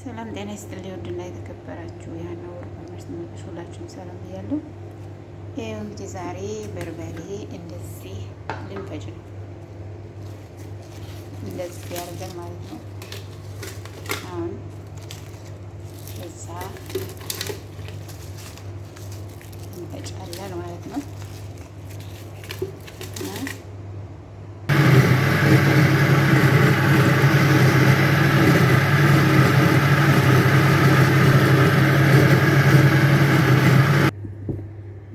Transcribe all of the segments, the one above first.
ሰላም ጤና ይስጥልኝ። ውድና የተከበራችሁ ያና ወርቅ መስመሮች ሁላችሁም ሰላም ብያለሁ። ይኸው እንግዲህ ዛሬ በርበሬ እንደዚህ ልንፈጭ ነው። እንደዚህ ያደርገን ማለት ነው። አሁን እዛ እንፈጫለን ማለት ነው።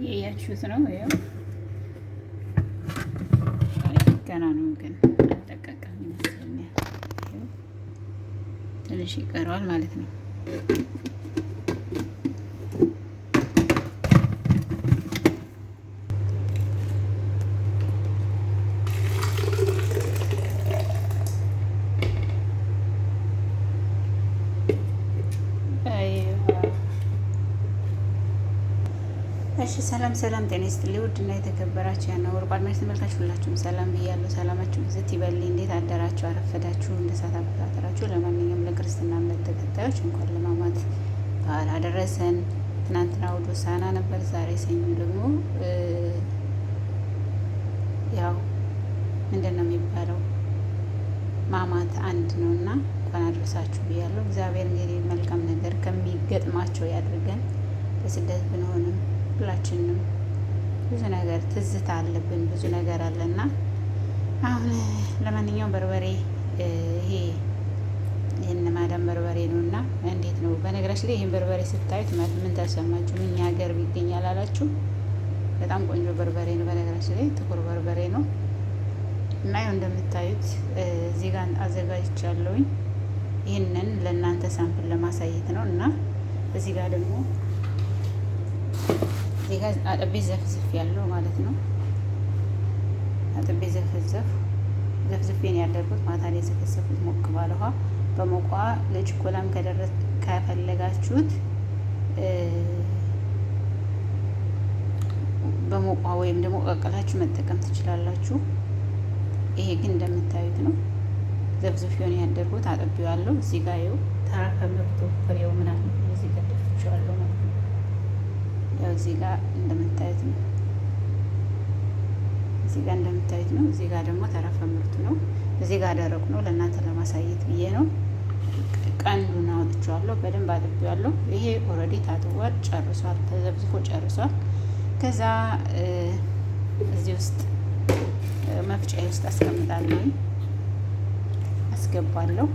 ያያችሁት ነው። ይኸው ገና ነው ግን አልጠቀቀም ይመስለኛል። ትንሽ ይቀረዋል ማለት ነው። እሺ ሰላም ጤና ይስጥልኝ። ውድና የተከበራችሁ ያና ወርቅ አድማጭ ተመልካች ሁላችሁም ሰላም ብያለሁ። ሰላማችሁ ብዝት ይበልኝ። እንዴት አደራችሁ? አረፈዳችሁ? እንደ ሰዓት አቆጣጠራችሁ። ለማንኛውም ለክርስትና እምነት ተከታዮች እንኳን ለማማት በዓል አደረሰን። ትናንትና እሑድ ሆሳዕና ነበር። ዛሬ ሰኞ ደግሞ ያው ምንድን ነው የሚባለው ማማት አንድ ነው እና እንኳን አደረሳችሁ ብያለሁ። እግዚአብሔር እንግዲህ መልካም ነገር ከሚገጥማቸው ያድርገን። በስደት ብንሆንም ሁላችንም ብዙ ነገር ትዝታ አለብን፣ ብዙ ነገር አለና አሁን ለማንኛውም በርበሬ ይህን ማዳም በርበሬ ነው እና እንዴት ነው? በነገራችን ላይ ይህን በርበሬ ስታዩት ምን ተሰማችሁ? እኛ ሀገር ይገኛል አላችሁ? በጣም ቆንጆ በርበሬ ነው። በነገራችን ላይ ጥቁር በርበሬ ነው እና ይኸው እንደምታዩት እዚህ ጋር አዘጋጅቻለሁኝ። ይህንን ለእናንተ ሳምፕል ለማሳየት ነው እና እዚህ ጋር ደግሞ እዚህ ጋር አጥቤ ዘፍዝፍ ያለው ማለት ነው። አጥቤ ዘፍዝፌን ያደርኩት ማታ ላይ ዘፈዘፍኩት ሞቅ ባለ ውሃ። በሞቋ ለችኮላም ከፈለጋችሁት በሞቋ ወይም ደግሞ ቀቀላችሁ መጠቀም ትችላላችሁ። ይሄ ግን እንደምታዩት ነው። ዘፍዝፌን ያደርኩት አጥቤዋለሁ። እዚህ ጋር ይኸው ተረፈ ምርቱ ፍሬው ምናምን እዚህ ጋር ደፍቼዋለሁ ማለት ነው። ያው እዚህ ጋር እንደምታዩት ነው። እዚህ ጋር ደግሞ ተረፈ ምርቱ ነው። እዚህ ጋር ደረቁ ነው። ለእናንተ ለማሳየት ብዬ ነው። ቀንዱን አውጥቼዋለሁ። በደንብ አጥቤዋለሁ። ይሄ ኦልሬዲ ታጥቧል፣ ጨርሷል፣ ተዘብዝፎ ጨርሷል። ከዛ እዚህ ውስጥ መፍጫዬ ውስጥ አስገባለሁ።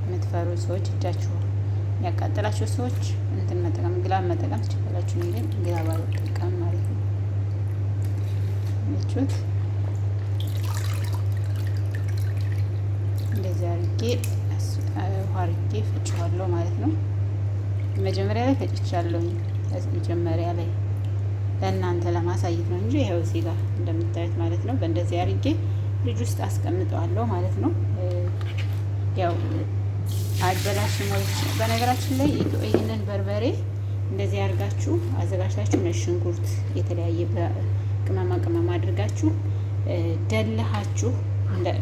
የምትፈሩ ሰዎች እጃችሁ ያቃጠላችሁ ሰዎች እንትን ግላብ መጠቀም ትችላላችሁ። ግን ግላብ አልጠቀም ማለት ነው። እቹት እንደዚህ አድርጌ ፈጭዋለሁ ማለት ነው። መጀመሪያ ላይ ፈጭቻለሁ። መጀመሪያ ላይ ለእናንተ ለማሳየት ነው እንጂ ይኸው እዚህ ጋር እንደምታዩት ማለት ነው። በእንደዚህ አድርጌ ልጅ ውስጥ አስቀምጠዋለሁ ማለት ነው። ያው አበላሽም ወይ በነገራችን ላይ ይህንን በርበሬ እንደዚህ አድርጋችሁ አዘጋጅታችሁ ነጭ ሽንኩርት የተለያየ ቅመማ አድርጋችሁ ደልሃችሁ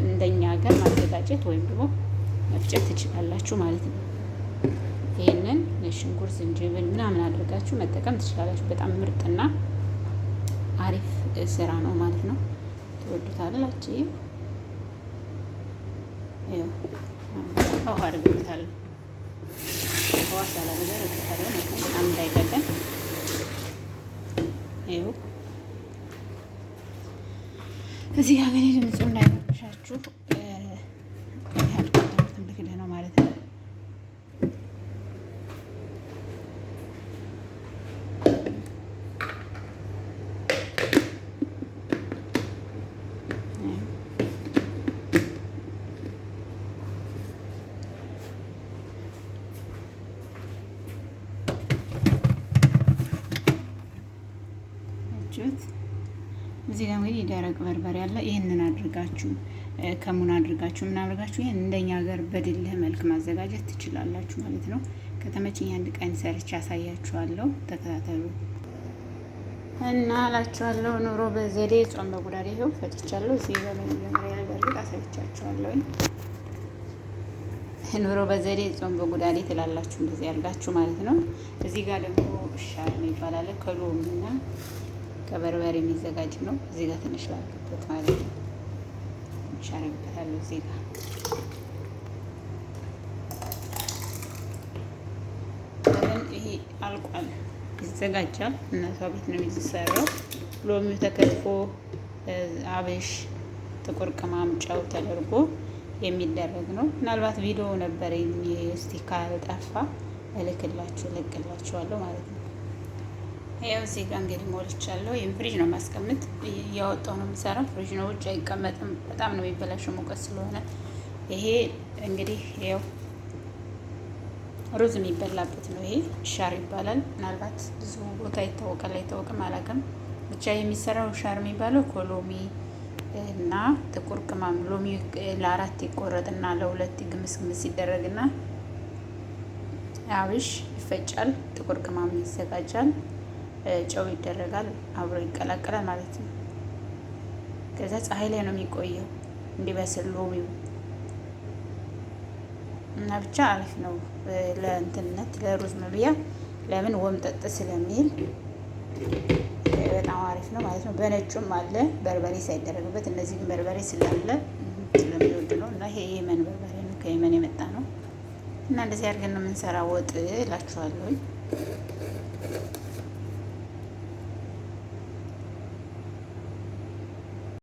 እንደኛ ሀገር ማዘጋጀት ወይም ደግሞ መፍጨት ትችላላችሁ ማለት ነው። ይህንን ነጭ ሽንኩርት፣ ዝንጅብል ምናምን አድርጋችሁ መጠቀም ትችላላችሁ። በጣም ምርጥና አሪፍ ስራ ነው ማለት ነው። ትወዱታላችሁ። ይኸው ውሃ አድርገውታለሁ። ውሃ ሳላ ነገር እከታለሁ በጣም እንዳይቀጠን። ይኸው እዚህ ጋር ግን ድምፁ እንዳይረብሻችሁ ያልቀደሙትን ልክልህ ነው ማለት ነው። እዚህ ጋር እንግዲህ ደረቅ በርበሬ አለ። ይህንን አድርጋችሁ ከሙን አድርጋችሁ ምን አድርጋችሁ ይሄን እንደኛ ሀገር በድልህ መልክ ማዘጋጀት ትችላላችሁ ማለት ነው። ከተመቸኝ አንድ ቀን ሰርቼ አሳያችኋለሁ። ተከታተሉ እና አላችኋለሁ። ኑሮ በዘዴ ጾም በጉዳዴ ይኸው ፈጭቻለሁ። እዚህ ጋር በመጀመሪያ ላይ በርግጥ አሳይቻችኋለሁ። ኑሮ በዘዴ ጾም በጉዳዴ ትላላችሁ። እንደዚህ ያርጋችሁ ማለት ነው። እዚህ ጋር ደግሞ ሻር ይባላል። ከሎሚና ከበርበሬ የሚዘጋጅ ነው። እዚህ ጋር ትንሽ ላድርግበት ማለት ነው። ትንሽ አደርግበታለሁ እዚህ ጋር ይሄ አልቋል፣ ይዘጋጃል። እናቷ ቤት ነው የሚሰራው። ሎሚው ተከትፎ አብሽ፣ ጥቁር ቅመም፣ ጨው ተደርጎ የሚደረግ ነው። ምናልባት ቪዲዮ ነበረኝ እስቲ ካልጠፋ እልክላችኋለሁ ማለት ነው። ያው እዚህ ጋር እንግዲህ ሞልቻለሁ። ይሄን ፍሪጅ ነው ማስቀምጥ፣ እያወጣሁ ነው የምሰራው። ፍሪጅ ነው፣ ውጭ አይቀመጥም። በጣም ነው የሚበላሸው ሙቀት ስለሆነ። ይሄ እንግዲህ ያው ሩዝ የሚበላበት ነው። ይሄ ሻር ይባላል። ምናልባት ብዙ ቦታ ይታወቃል አይታወቅም አላውቅም። ብቻ የሚሰራው ሻር የሚባለው ከሎሚ እና ጥቁር ቅመም፣ ሎሚ ለአራት ይቆረጥና ለሁለት ግምስ ይደረግና አብሽ ይፈጫል፣ ጥቁር ቅመም ይዘጋጃል፣ ጨው ይደረጋል፣ አብሮ ይቀላቀላል ማለት ነው። ከዛ ፀሐይ ላይ ነው የሚቆየው እንዲበስል ሎሚው እና ብቻ አሪፍ ነው ለእንትነት ለሩዝ መብያ። ለምን ወምጠጥ ስለሚል በጣም አሪፍ ነው ማለት ነው። በነጩም አለ በርበሬ ሳይደረግበት። እነዚህ ግን በርበሬ ስላለ ስለሚወድ ነው። እና ይሄ የመን በርበሬ ነው፣ ከየመን የመጣ ነው። እና እንደዚህ አድርገን ነው የምንሰራ ወጥ እላችኋለሁ።